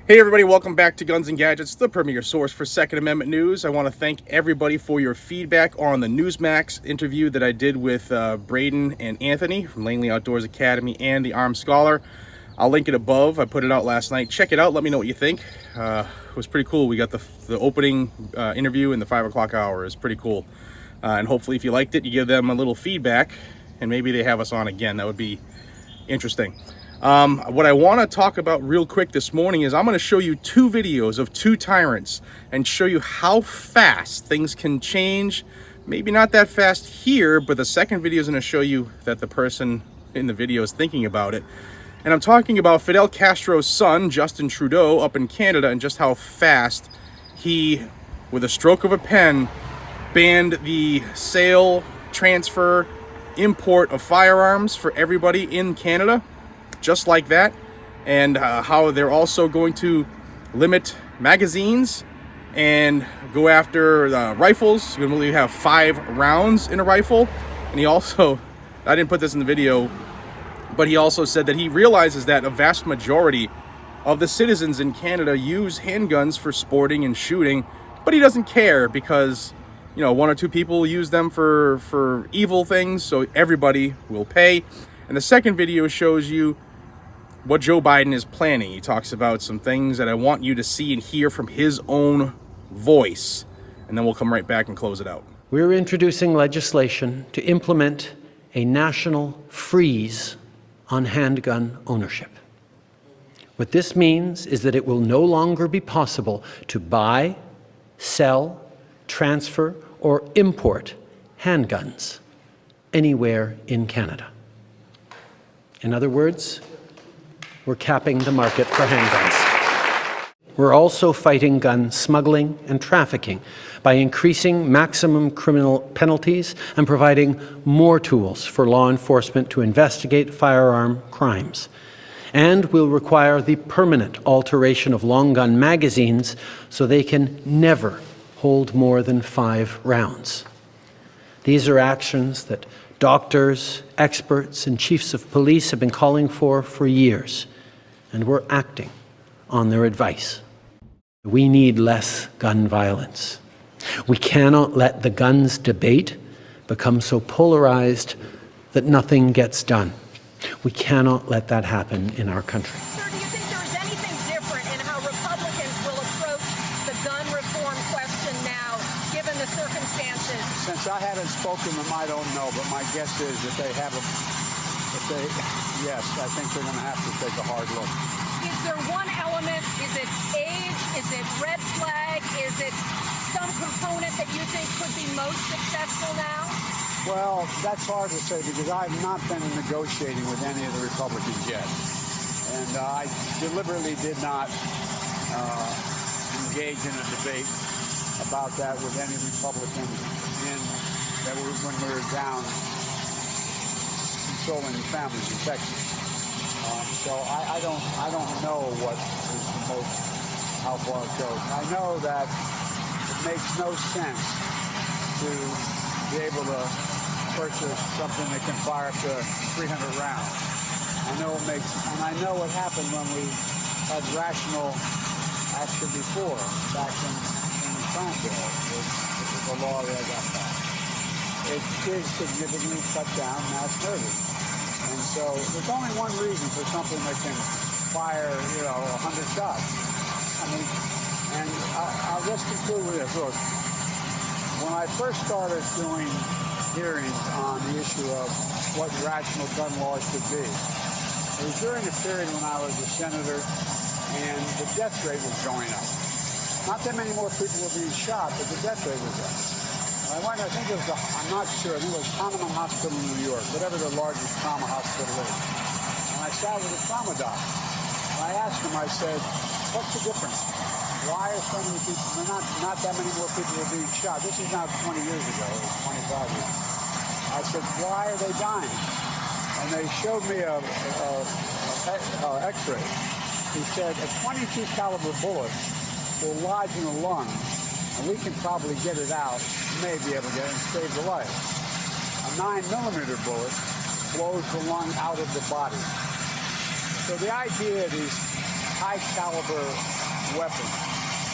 Hey everybody, welcome back to Guns and Gadgets, the premier source for Second Amendment news. I want to thank everybody for your feedback on the Newsmax interview that I did with Braden and Anthony from Langley Outdoors Academy and the Armed Scholar. I'll link it above. I put it out last night. Check it out. Let me know what you think. It was pretty cool. We got the opening interview in the 5 o'clock hour. It's pretty cool. And hopefully if you liked it, you give them a little feedback and maybe they have us on again. That would be interesting. What I want to talk about real quick this morning is I'm going to show you two videos of two tyrants and show you how fast things can change. Maybe not that fast here, but the second video is going to show you that the person in the video is thinking about it. And I'm talking about Fidel Castro's son, Justin Trudeau, up in Canada, and just how fast he, with a stroke of a pen, banned the sale, transfer, import of firearms for everybody in Canada. Just like that, and how they're also going to limit magazines and go after rifles. You can only have 5 rounds in a rifle. And he also, I didn't put this in the video, but he also said that he realizes that a vast majority of the citizens in Canada use handguns for sporting and shooting, but he doesn't care because, you know, 1 or 2 people use them for evil things, so everybody will pay. And the second video shows you what Joe Biden is planning. He talks about some things that I want you to see and hear from his own voice. And then we'll come right back and close it out. We're introducing legislation to implement a national freeze on handgun ownership. What this means is that it will no longer be possible to buy, sell, transfer, or import handguns anywhere in Canada. In other words, we're capping the market for handguns. We're also fighting gun smuggling and trafficking by increasing maximum criminal penalties and providing more tools for law enforcement to investigate firearm crimes. And we'll require the permanent alteration of long gun magazines so they can never hold more than 5 rounds. These are actions that doctors, experts, and chiefs of police have been calling for years, and we're acting on their advice. We need less gun violence. We cannot let the guns debate become so polarized that nothing gets done. We cannot let that happen in our country. Sir, do you think there is anything different in how Republicans will approach the gun reform question now, given the circumstances? Since I haven't spoken to them, I don't know, but my guess is if they have yes, I think they're going to have to take a hard look. Is there one element? Is it age? Is it red flag? Is it some component that you think could be most successful now? Well, that's hard to say because I've not been negotiating with any of the Republicans yet. And I deliberately did not engage in a debate about that with any Republican when we were down consoling families in Texas. So I don't know what is the most, how far it goes. I know that it makes no sense to be able to purchase something that can fire up to 300 rounds. I know what happened when we had rational action before, back in the Farm Bill, which was a law that got passed. It did significantly cut down mass murder. And so there's only one reason for something that can fire, 100 shots. And I'll just conclude with this. Look, when I first started doing hearings on the issue of what rational gun laws should be, it was during a period when I was a senator and the death rate was going up. Not that many more people were being shot, but the death rate was up. And I think it was, I'm not sure, I think it was Hahnemann Hospital in New York, whatever the largest trauma hospital is. And I sat with a trauma doc. And I asked him, I said, what's the difference? Why are so many people, not that many more people are being shot? This is now 20 years ago, or 25 years. I said, why are they dying? And they showed me a x-ray. He said, a 22 caliber bullet will lodge in the lung, and we can probably get it out, may be able to get it and save the life. A 9mm bullet blows the lung out of the body. So the idea of these high caliber weapon.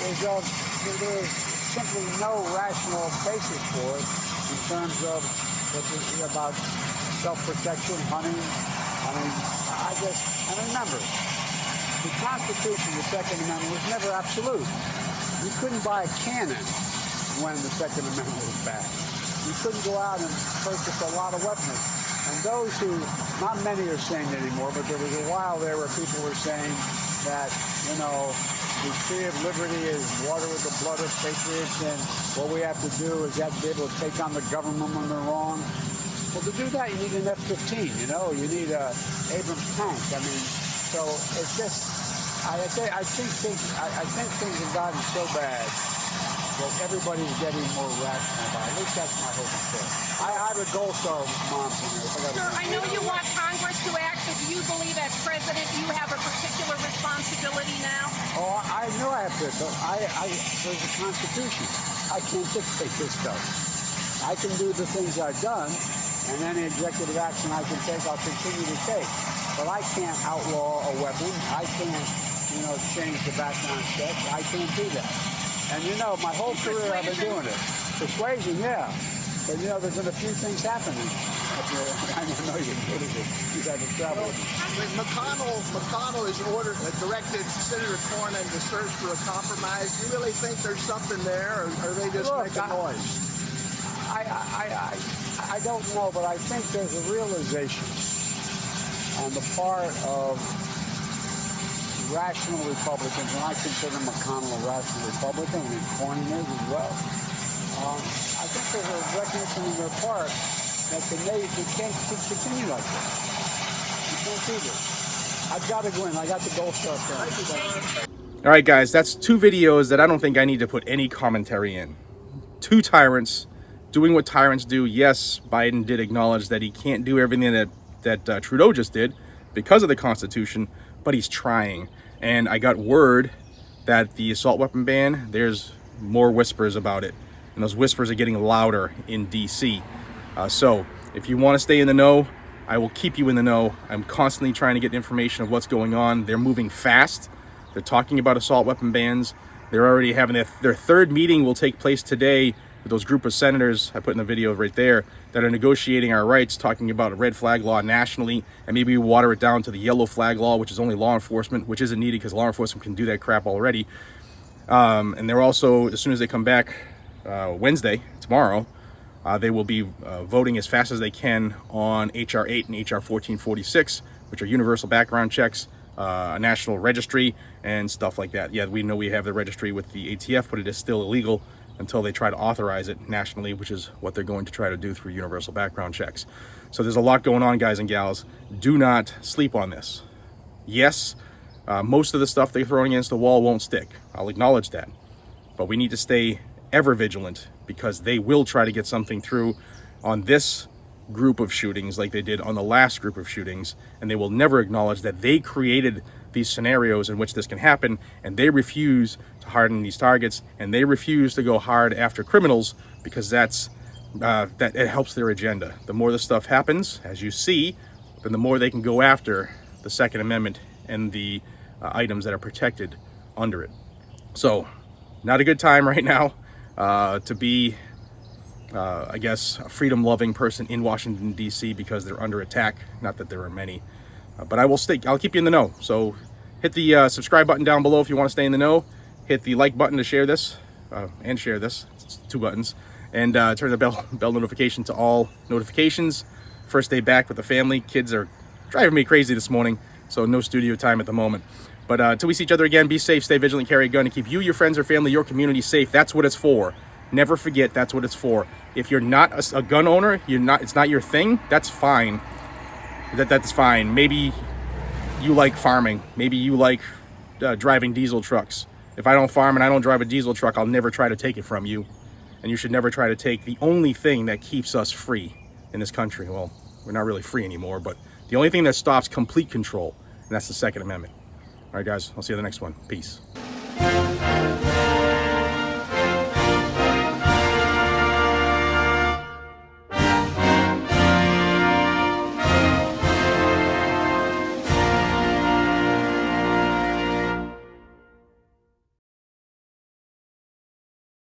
There's simply no rational basis for it in terms of about self-protection, hunting. I mean, and remember, the Constitution, the Second Amendment, was never absolute. You couldn't buy a cannon when the Second Amendment was passed. You couldn't go out and purchase a lot of weapons. And those who, not many are saying it anymore, but there was a while there where people were saying that, you know, the tree of liberty is water with the blood of patriots, and what we have to do is have to be able to take on the government when they're wrong. Well, to do that, you need an F-15, you know, you need a Abrams tank. I mean, so it's just, I think things have gotten so bad that everybody's getting more rational about it. At least that's my hope and prayer. I have a Gold Star mom in there. Sir, I know you want Congress to act, but do you believe as president you have a particular responsibility now? Oh, I know I have to, but there's a Constitution. I can't dictate this stuff. I can do the things I've done, and any executive action I can take, I'll continue to take. But I can't outlaw a weapon. I can't, you know, change the background check. I can't do that. And, you know, my whole career I've been doing it. Persuasion, yeah. But, you know, there's been a few things happening. I know you're good at it. You've had to travel. McConnell has directed Senator Cornyn to search for a compromise. Do you really think there's something there, or are they just making noise? I don't know, but I think there's a realization on the part of rational Republicans, and I consider McConnell a rational Republican, and Cornyn is as well. I think there's a recognition on their part that they can't continue like this. You can't do this. I've got to win. I got the Gold Star thing. All right, guys, that's two videos that I don't think I need to put any commentary in. Two tyrants doing what tyrants do. Yes, Biden did acknowledge that he can't do everything that Trudeau just did because of the Constitution, but he's trying. And I got word that the assault weapon ban, there's more whispers about it. And those whispers are getting louder in DC. So if you want to stay in the know, I will keep you in the know. I'm constantly trying to get information of what's going on. They're moving fast. They're talking about assault weapon bans. They're already having their third meeting will take place today with those group of senators I put in the video right there that are negotiating our rights, talking about a red flag law nationally, and maybe we water it down to the yellow flag law, which is only law enforcement, which isn't needed because law enforcement can do that crap already. And they're also, as soon as they come back Wednesday, tomorrow, they will be voting as fast as they can on H.R. 8 and H.R. 1446, which are universal background checks, a national registry, and stuff like that. Yeah, we know we have the registry with the ATF, but it is still illegal until they try to authorize it nationally, which is what they're going to try to do through universal background checks. So there's a lot going on, guys and gals. Do not sleep on this. Yes, most of the stuff they're throwing against the wall won't stick. I'll acknowledge that. But we need to stay ever vigilant because they will try to get something through on this group of shootings like they did on the last group of shootings, and they will never acknowledge that they created these scenarios in which this can happen, and they refuse to harden these targets, and they refuse to go hard after criminals because that it helps their agenda. The more this stuff happens, as you see, then the more they can go after the Second Amendment and the items that are protected under it. So, not a good time right now to be, I guess, a freedom-loving person in Washington, D.C. because they're under attack. Not that there are many. But I'll keep you in the know. So hit the subscribe button down below if you want to stay in the know. Hit the like button to share this, and share this. It's 2 buttons. And turn the bell notification to all notifications. First day back with the family. Kids are driving me crazy this morning, so no studio time at the moment. But until we see each other again, be safe, stay vigilant, carry a gun, and keep you, your friends, or family, your community safe. That's what it's for. Never forget, that's what it's for. If you're not a gun owner, it's not your thing, that's fine. That's fine. Maybe you like farming. Maybe you like driving diesel trucks. If I don't farm and I don't drive a diesel truck, I'll never try to take it from you. And you should never try to take the only thing that keeps us free in this country. Well, we're not really free anymore, but the only thing that stops complete control, and that's the Second Amendment. All right, guys, I'll see you in the next one. Peace.